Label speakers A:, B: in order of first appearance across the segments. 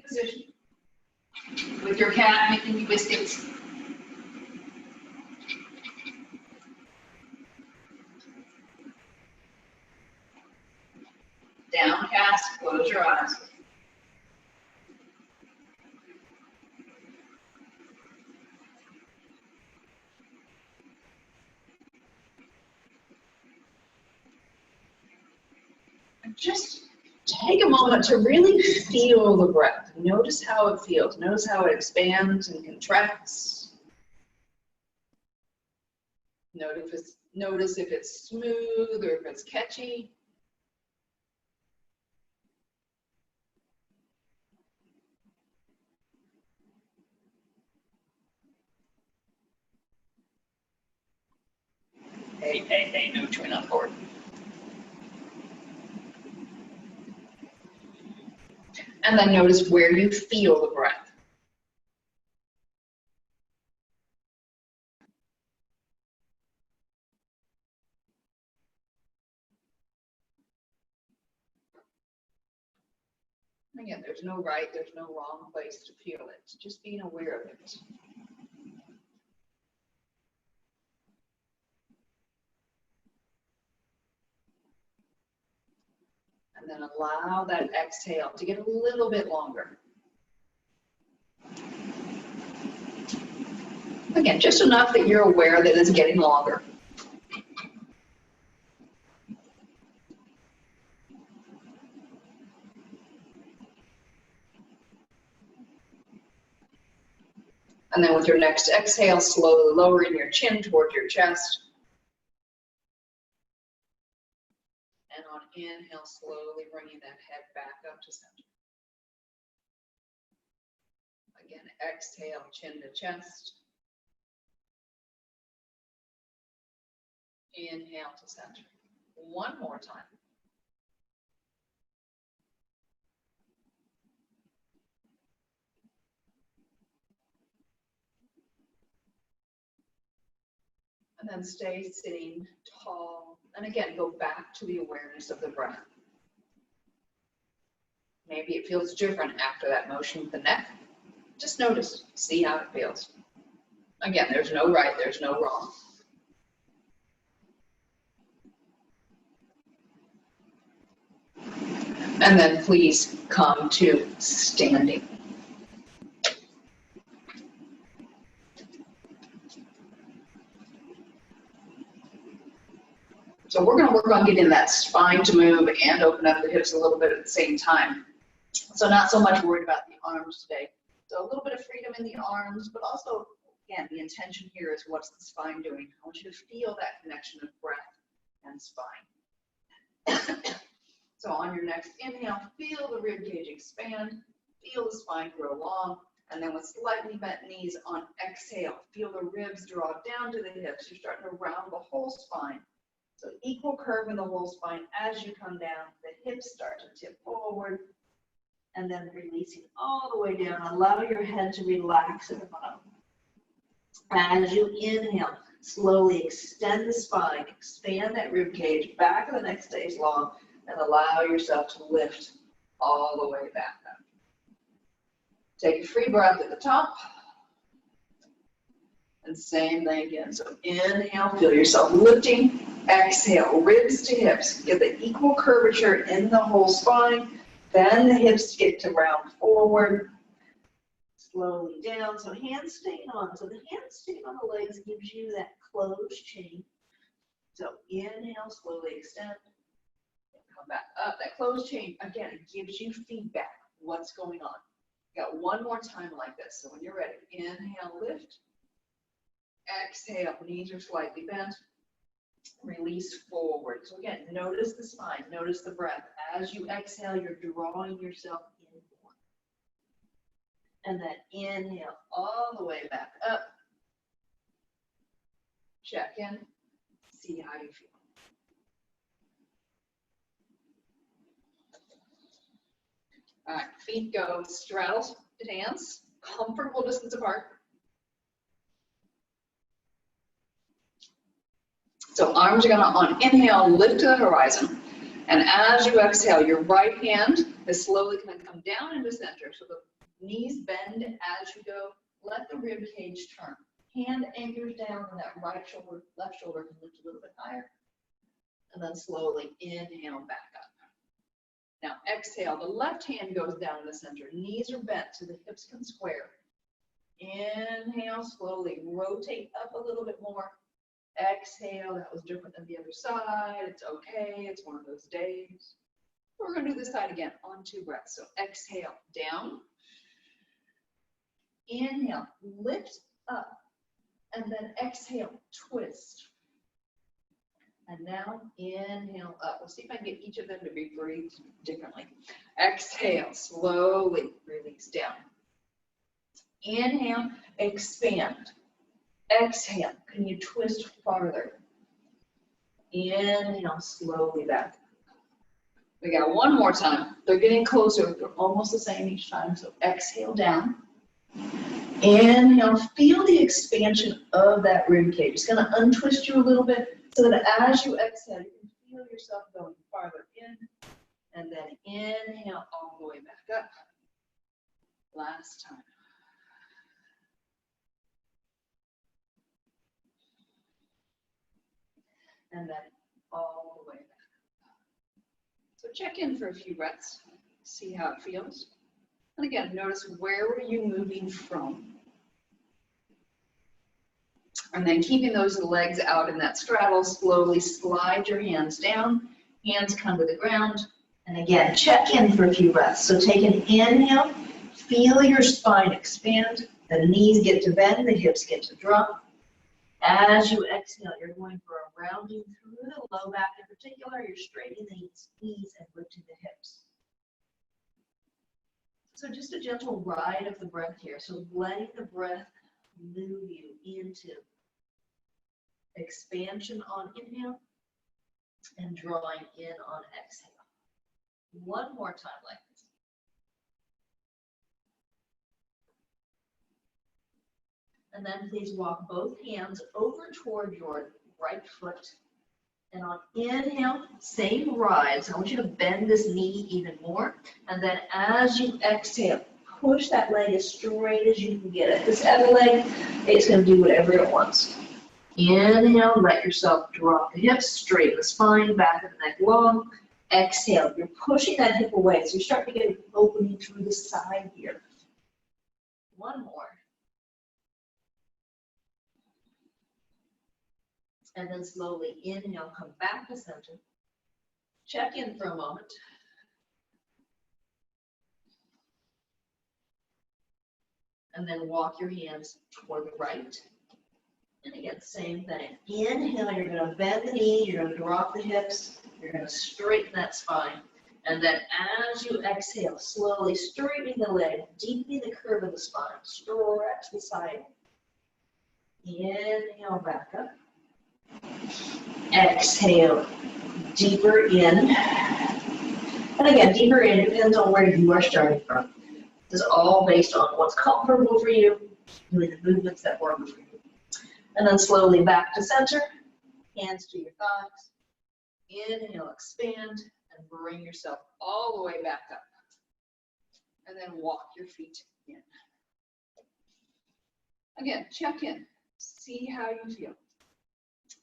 A: position. With your cat making you biscuits. Downcast, close your eyes. And just take a moment to really feel the breath. Notice how it feels. Notice how it expands and contracts. Notice if it's smooth or if it's catchy. Hey, no chewing on the board. And then notice where you feel the breath. Again, there's no right, there's no wrong place to feel it. It's just being aware of it. And then allow that exhale to get a little bit longer. Again, just enough that you're aware that it's getting longer. And then with your next exhale, slowly lowering your chin towards your chest. And on inhale, slowly bringing that head back up to center. Again, exhale, chin to chest. Inhale to center. One more time. And then stay sitting tall. And again, go back to the awareness of the breath. Maybe it feels different after that motion with the neck. Just notice, see how it feels. Again, there's no right, there's no wrong. And then please come to standing. So we're going to work on getting that spine to move and open up the hips a little bit at the same time. So not so much worried about the arms today. So a little bit of freedom in the arms, but also, again, the intention here is what's the spine doing? I want you to feel that connection of breath and spine. So on your next inhale, feel the rib cage expand, feel the spine grow long, and then with slightly bent knees on exhale, feel the ribs draw down to the hips. You're starting to round the whole spine. So equal curve in the whole spine as you come down. The hips start to tip forward, and then releasing all the way down. Allow your head to relax at the bottom. As you inhale, slowly extend the spine, expand that rib cage, back of the neck stays long, and allow yourself to lift all the way back up. Take a free breath at the top. And same thing again. So inhale, feel yourself lifting. Exhale, ribs to hips. Get the equal curvature in the whole spine. Then the hips get to round forward. Slowly down. So hands staying on. So the hands staying on the legs gives you that closed chain. So inhale, slowly extend. Come back up. That closed chain, again, it gives you feedback. What's going on? Got one more time like this. So when you're ready, inhale, lift. Exhale, knees are slightly bent. Release forward. So again, notice the spine, notice the breath. As you exhale, you're drawing yourself in more. And then inhale all the way back up. Check in, see how you feel. All right, feet go straddle dance, comfortable distance apart. So arms are gonna, on inhale, lift to the horizon. And as you exhale, your right hand is slowly gonna come down into center. So the Knees bend as you go. Let the rib cage turn. Hand anchors down, and that right shoulder, left shoulder can lift a little bit higher. And then slowly inhale back up. Now exhale, the left hand goes down in the center. Knees are bent so the hips can square. Inhale, slowly rotate up a little bit more. Exhale, that was different than the other side. It's okay, it's one of those days. We're gonna do this side again on 2 breaths. So exhale, down. Inhale, lift up. And then exhale, twist. And now inhale up. We'll see if I can get each of them to be breathed differently. Exhale, slowly release down. Inhale, expand. Exhale, can you twist farther? Inhale, slowly back. We got one more time. They're getting closer. They're almost the same each time. So exhale down. Inhale, feel the expansion of that rib cage. It's going to untwist you a little bit so that as you exhale, you can feel yourself going farther in. And then inhale all the way back up. Last time. And then all the way back. So check in for a few breaths. See how it feels. And again, notice where were you moving from? And then keeping those legs out in that straddle, slowly slide your hands down. Hands come to the ground. And again, check in for a few breaths. So take an inhale, feel your spine expand. The knees get to bend, the hips get to drop. As you exhale, you're going for a rounding through the low back in particular. You're straightening the knees and lifting the hips. So just a gentle ride of the breath here. So letting the breath move you into expansion on inhale and drawing in on exhale. One more time like this. And then please walk both hands over toward your right foot. And on inhale, same ride. So I want you to bend this knee even more. And then as you exhale, push that leg as straight as you can get it. This other leg, it's going to do whatever it wants. Inhale, let yourself drop the hips, straighten the spine, back of the neck long. Exhale, you're pushing that hip away. So you start to get an opening through the side here. One more. And then slowly inhale, come back to center. Check in for a moment. And then walk your hands toward the right. And again, same thing. Inhale, you're going to bend the knee, you're going to drop the hips, you're going to straighten that spine. And then as you exhale, slowly straightening the leg, deepening the curve of the spine, stretch the side. Inhale, back up. Exhale, deeper in. And again, deeper in depends on where you are starting from. This is all based on what's comfortable for you, doing the movements that work for you. And then slowly back to center, hands to your thighs. Inhale, expand, and bring yourself all the way back up. And then walk your feet in. Again, check in, see how you feel.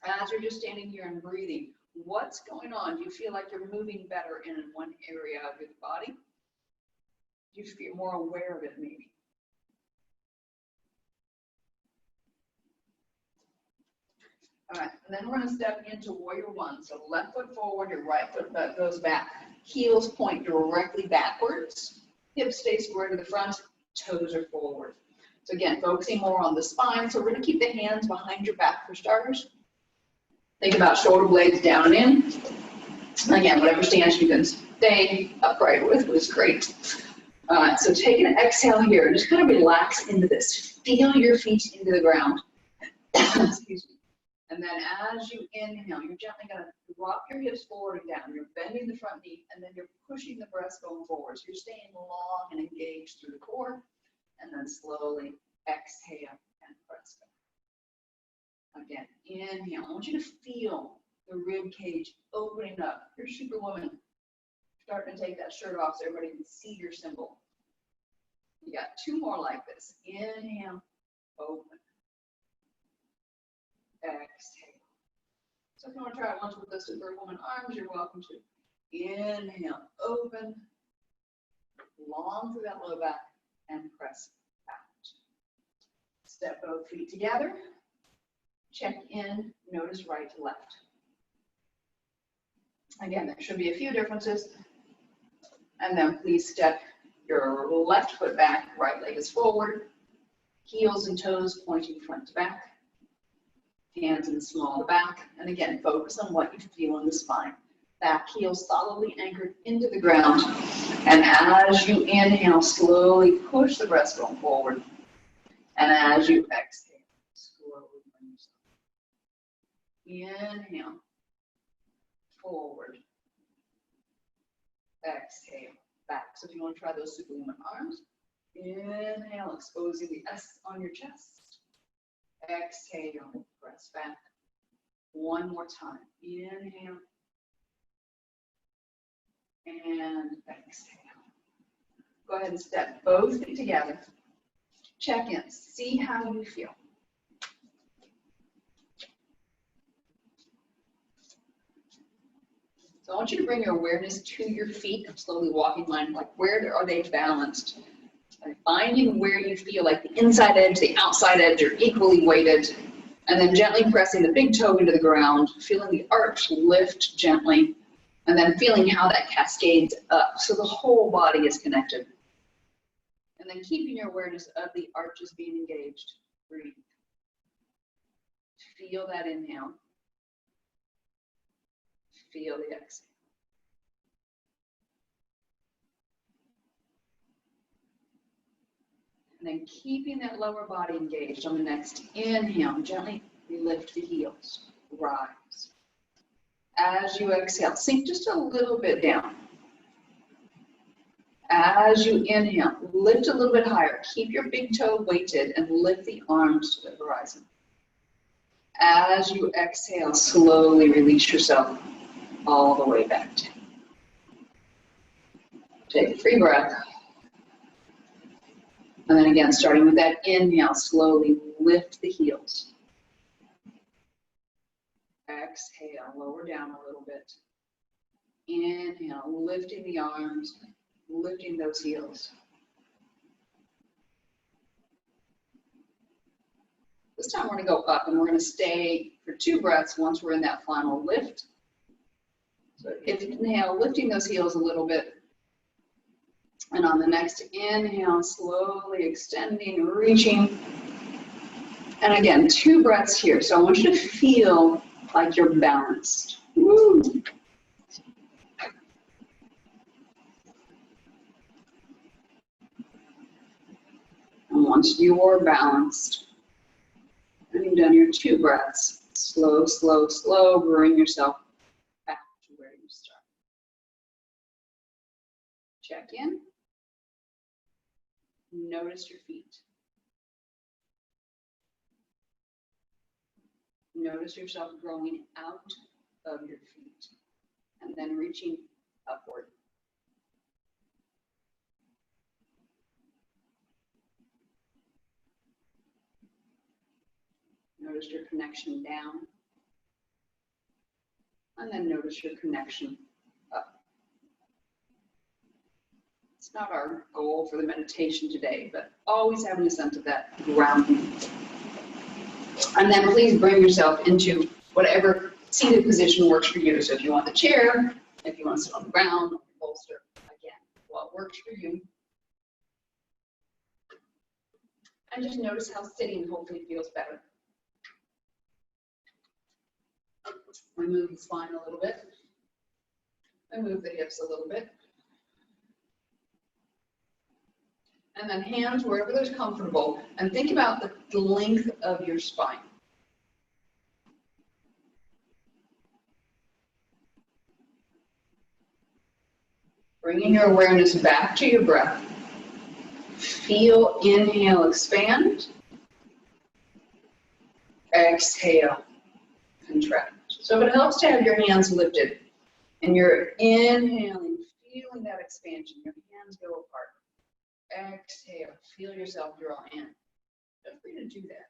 A: As you're just standing here and breathing, what's going on? Do you feel like you're moving better in one area of your body? Do you feel more aware of it maybe? All right, and then we're going to step into warrior one. So left foot forward, your right foot goes back. Heels point directly backwards. Hips stay square to the front, toes are forward. So again, focusing more on the spine. So we're going to keep the hands behind your back for starters. Think about shoulder blades down and in. Again, whatever stance you can stay upright with was great. All right, so take an exhale here and just kind of relax into this. Feel your feet into the ground. Excuse me. And then as you inhale, you're gently going to drop your hips forward and down. You're bending the front knee, and then you're pushing the breast going forward. So you're staying long and engaged through the core, and then slowly exhale and press back. Again, inhale. I want you to feel the rib cage opening up. You're Superwoman. Starting to take that shirt off so everybody can see your symbol. You got two more like this. Inhale, open. Exhale. So if you want to try it once with the Superwoman arms, you're welcome to. Inhale, open. Long through that low back and press out. Step both feet together. Check in. Notice right to left. Again, there should be a few differences. And then please step your left foot back, right leg is forward, heels and toes pointing front to back, hands in the small of the back. And again, focus on what you feel in the spine. Back heel solidly anchored into the ground. And as you inhale, slowly push the breastbone forward. And as you exhale, slowly bring yourself. Inhale, forward. Exhale, back. So if you want to try those Superwoman arms, inhale, exposing the S on your chest. Exhale, press back. One more time. Inhale. And exhale. Go ahead and step both feet together. Check in. See how you feel. So I want you to bring your awareness to your feet. I'm slowly walking mine. Like, where are they balanced? And finding where you feel like the inside edge, the outside edge are equally weighted. And then gently pressing the big toe into the ground, feeling the arch lift gently. And then feeling how that cascades up. So the whole body is connected. And then keeping your awareness of the arches being engaged. Breathe. Feel that inhale. Feel the exhale. And then keeping that lower body engaged on the next inhale, gently lift the heels, rise. As you exhale, sink just a little bit down. As you inhale, lift a little bit higher. Keep your big toe weighted and lift the arms to the horizon. As you exhale, slowly release yourself all the way back down. Take a free breath. And then again, starting with that inhale, slowly lift the heels. Exhale, lower down a little bit. Inhale, lifting the arms, lifting those heels. This time we're going to go up and we're going to stay for 2 breaths once we're in that final lift. So inhale, lifting those heels a little bit. And on the next inhale, slowly extending, reaching. And again, 2 breaths here. So I want you to feel like you're balanced. Woo. And once you're balanced, and you've done your 2 breaths, slow, slow, slow, bring yourself back to where you started. Check in. Notice your feet. Notice yourself growing out of your feet and then reaching upward. Notice your connection down, and then notice your connection up. It's not our goal for the meditation today, but always having a sense of that grounding. And then please bring yourself into whatever seated position works for you. So if you want the chair, if you want to sit on the ground, bolster, again, what works for you. And just notice how sitting hopefully feels better. Remove the spine a little bit. And move the hips a little bit. And then hands wherever they're comfortable. And think about the length of your spine. Bringing your awareness back to your breath. Feel, inhale, expand. Exhale, contract. So if it helps to have your hands lifted and you're inhaling, feeling that expansion, your hands go apart. Exhale, feel yourself draw in. Feel free to do that.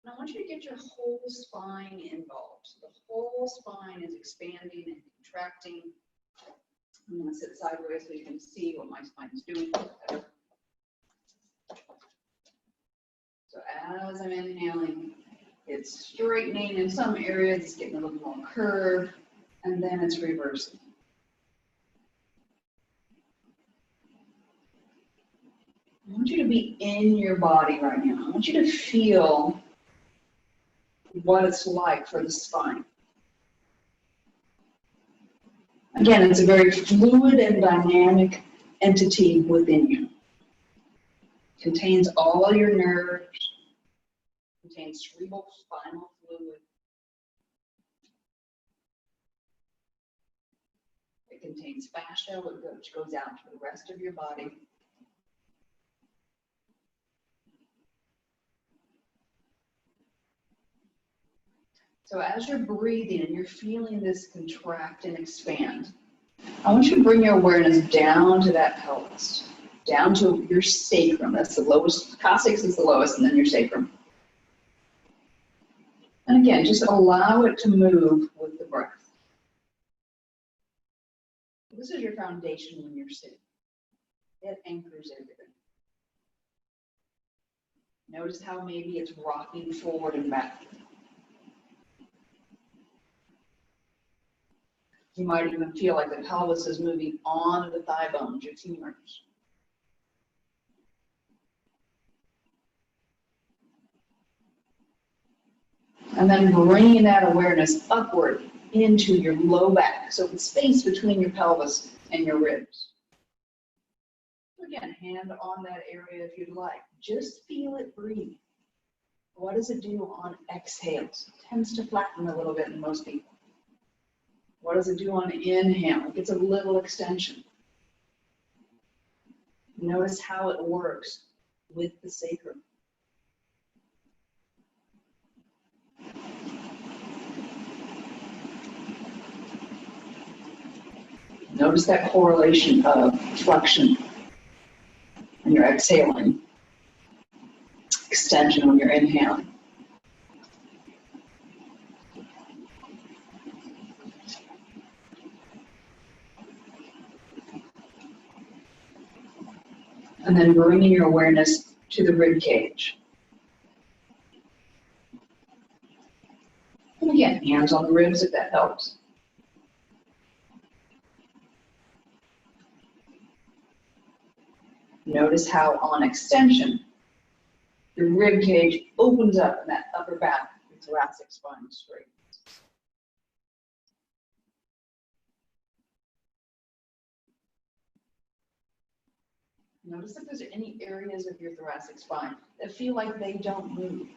A: And I want you to get your whole spine involved. So the whole spine is expanding and contracting. I'm going to sit sideways so you can see what my spine is doing. So as I'm inhaling, it's straightening in some areas, it's getting a little more curved, and then it's reversing. I want you to be in your body right now. I want you to feel what it's like for the spine. Again, it's a very fluid and dynamic entity within you. It contains all your nerves, contains cerebral spinal fluid. It contains fascia, which goes out to the rest of your body. So as you're breathing and you're feeling this contract and expand, I want you to bring your awareness down to that pelvis, down to your sacrum. That's the lowest. Coccyx is the lowest, and then your sacrum. And again, just allow it to move with the breath. This is your foundation when you're sitting. It anchors everything. Notice how maybe it's rocking forward and back. You might even feel like the pelvis is moving on the thigh bones, your femurs. And then bringing that awareness upward into your low back, so the space between your pelvis and your ribs. Again, hand on that area if you'd like. Just feel it breathe. What does it do on exhales? It tends to flatten a little bit in most people. What does it do on inhale? It gets a little extension. Notice how it works with the sacrum. Notice that correlation of flexion when you're exhaling, extension when you're inhaling. And then bringing your awareness to the rib cage. And again, hands on the ribs if that helps. Notice how on extension, the rib cage opens up and that upper back, the thoracic spine straightens. Notice if there's any areas of your thoracic spine that feel like they don't move.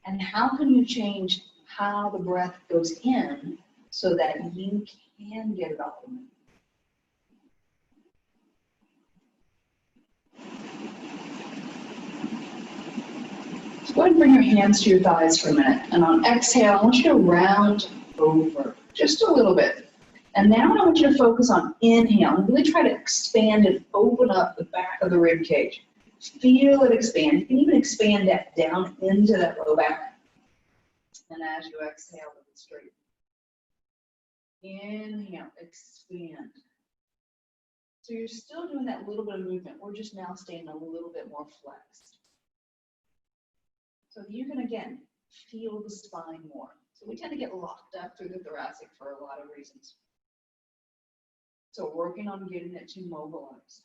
A: And how can you change how the breath goes in so that you can get it all to move? So go ahead and bring your hands to your thighs for a minute. And on exhale, I want you to round over just a little bit. And now I want you to focus on inhale and really try to expand and open up the back of the rib cage. Feel it expand. You can even expand that down into that low back. And as you exhale, let it straighten. Inhale, expand. So you're still doing that little bit of movement. We're just now staying a little bit more flexed. So you can, again, feel the spine more. So we tend to get locked up through the thoracic for a lot of reasons. So working on getting it to mobilize.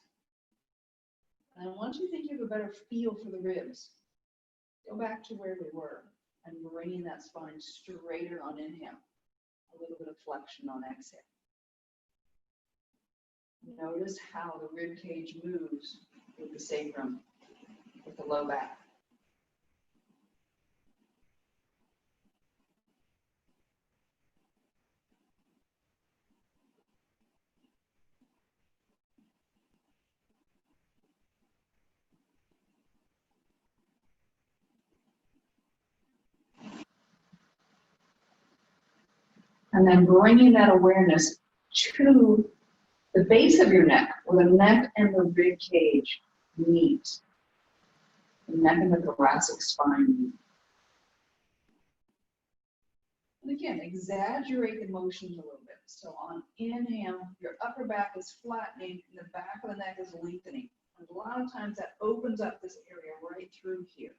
A: And once you think you have a better feel for the ribs, go back to where we were and bringing that spine straighter on inhale. A little bit of flexion on exhale. Notice how the rib cage moves with the sacrum, with the low back. And then bringing that awareness to The base of your neck, where the neck and the rib cage meet. The neck and the thoracic spine meet. And again, exaggerate the motions a little bit. So on inhale, your upper back is flattening and the back of the neck is lengthening. And a lot of times that opens up this area right through here.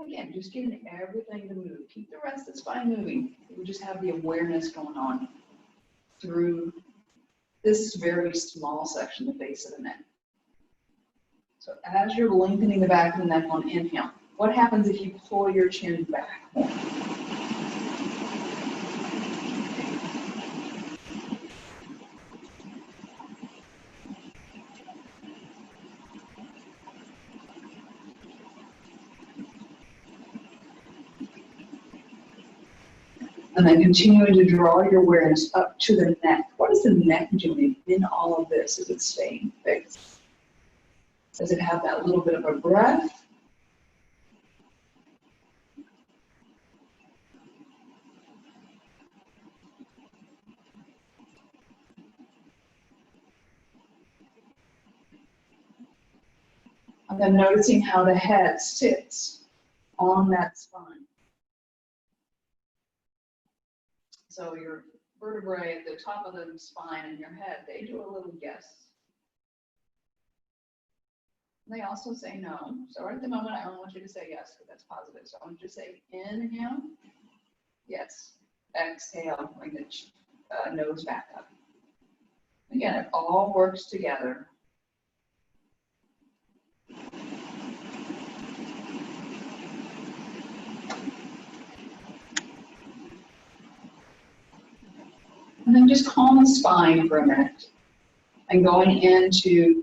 A: Again, just getting everything to move. Keep the rest of the spine moving. We just have the awareness going on through this very small section, the base of the neck. So as you're lengthening the back of the neck on inhale, what happens if you pull your chin back? And then continuing to draw your awareness up to the neck. What is the neck doing in all of this? Is it staying fixed? Does it have that little bit of a breath? And then noticing how the head sits on that spine. So your vertebrae at the top of the spine and your head, they do a little yes. They also say no. So right at the moment, I don't want you to say yes, because that's positive. So I want you to say inhale, yes. Exhale, bring the nose back up. Again, it all works together. And then just calm the spine for a minute. And going into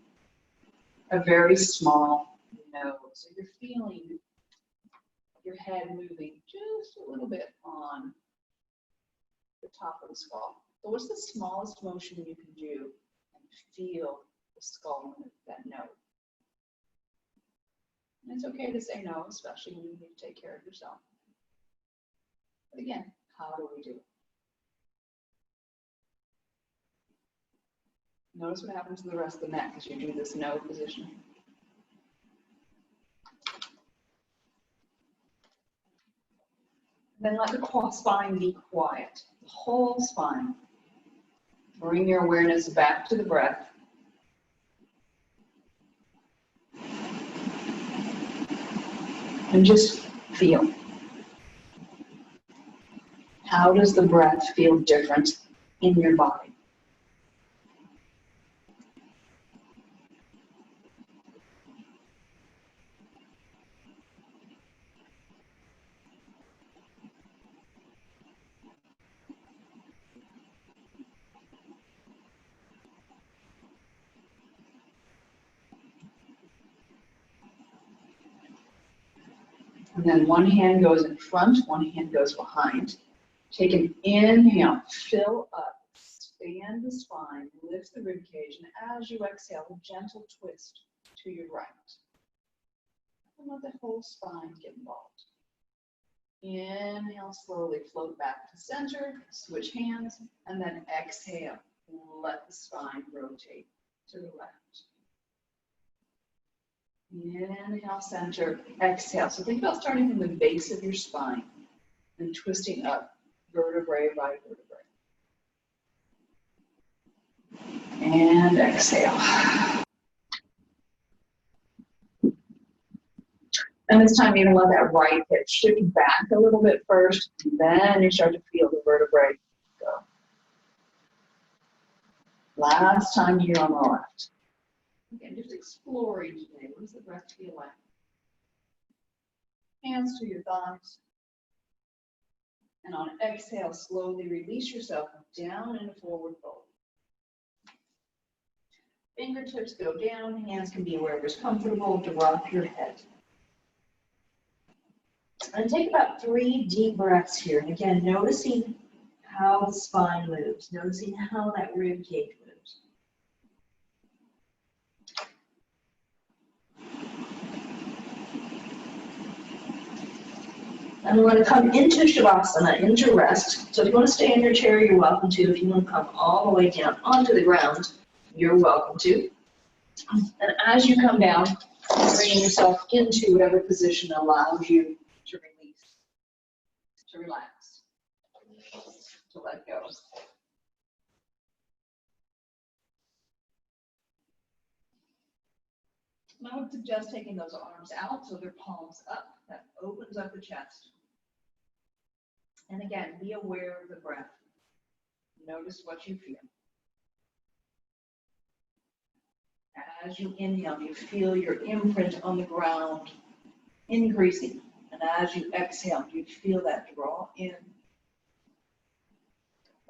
A: a very small nose. So you're feeling your head moving just a little bit on the top of the skull. So what's the smallest motion you can do and feel the skull move, that no? And it's okay to say no, especially when you need to take care of yourself. But again, how do we do it? Notice what happens to the rest of the neck as you do this no position. Then let the spine be quiet, the whole spine. Bring your awareness back to the breath. And just feel. How does the breath feel different in your body? And then one hand goes in front, one hand goes behind. Take an inhale, fill up, expand the spine, lift the rib cage, and as you exhale, a gentle twist to your right. And let the whole spine get involved. Inhale, slowly float back to center, switch hands, and then exhale. Let the spine rotate to the left. Inhale, center, exhale. So think about starting from the base of your spine and twisting up vertebrae by vertebrae. And exhale. And this time you're going to let that right hip shift back a little bit first, and then you start to feel the vertebrae go. Last time here on the left. Again, just exploring today. What does the breath feel like? Hands to your thighs. And on exhale, slowly release yourself down into forward fold. Fingertips go down, hands can be wherever's comfortable. Drop your head. And take about 3 deep breaths here. And again, noticing how the spine moves, noticing how that rib cage moves. And we're going to come into Shavasana, into rest. So if you want to stay in your chair, you're welcome to. If you want to come all the way down onto the ground, you're welcome to. And as you come down, bringing yourself into whatever position allows you to release, to relax, to let go. And I would suggest taking those arms out so they're palms up. That opens up the chest. And again, be aware of the breath. Notice what you feel. As you inhale, you feel your imprint on the ground increasing. And as you exhale, you feel that draw in.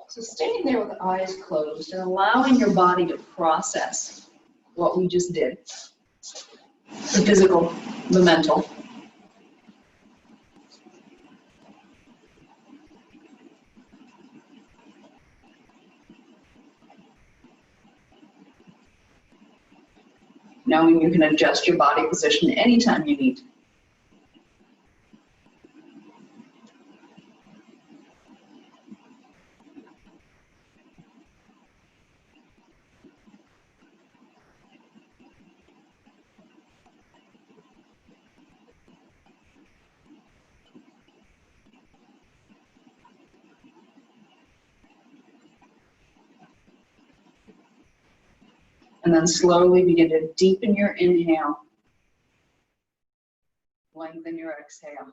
A: So staying there with the eyes closed and allowing your body to process what we just did. The physical, the mental. Knowing you can adjust your body position anytime you need. And then slowly begin to deepen your inhale. Lengthen your exhale.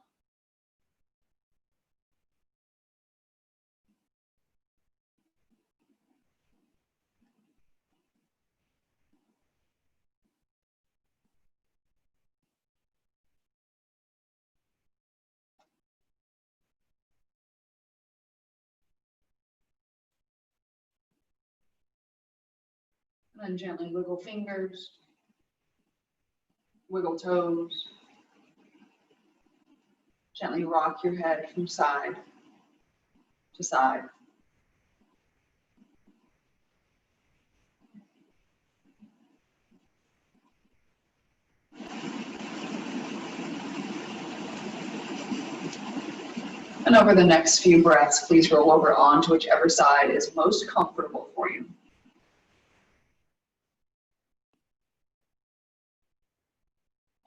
A: And then gently wiggle fingers, wiggle toes. Gently rock your head from side to side. And over the next few breaths, please roll over onto whichever side is most comfortable for you.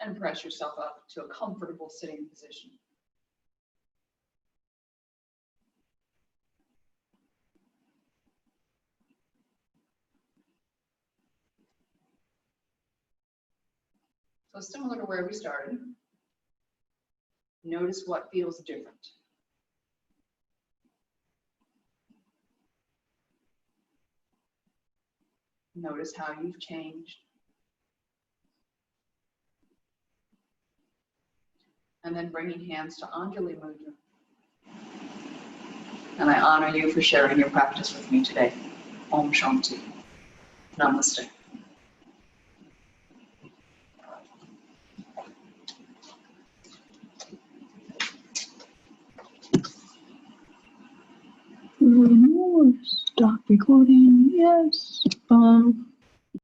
A: And press yourself up to a comfortable sitting position. So similar to where we started, notice what feels different. Notice how you've changed. And then bringing hands to Anjali Mudra. And I honor you for sharing your practice with me today. Om Shanti. Namaste.
B: Stop recording. Yes.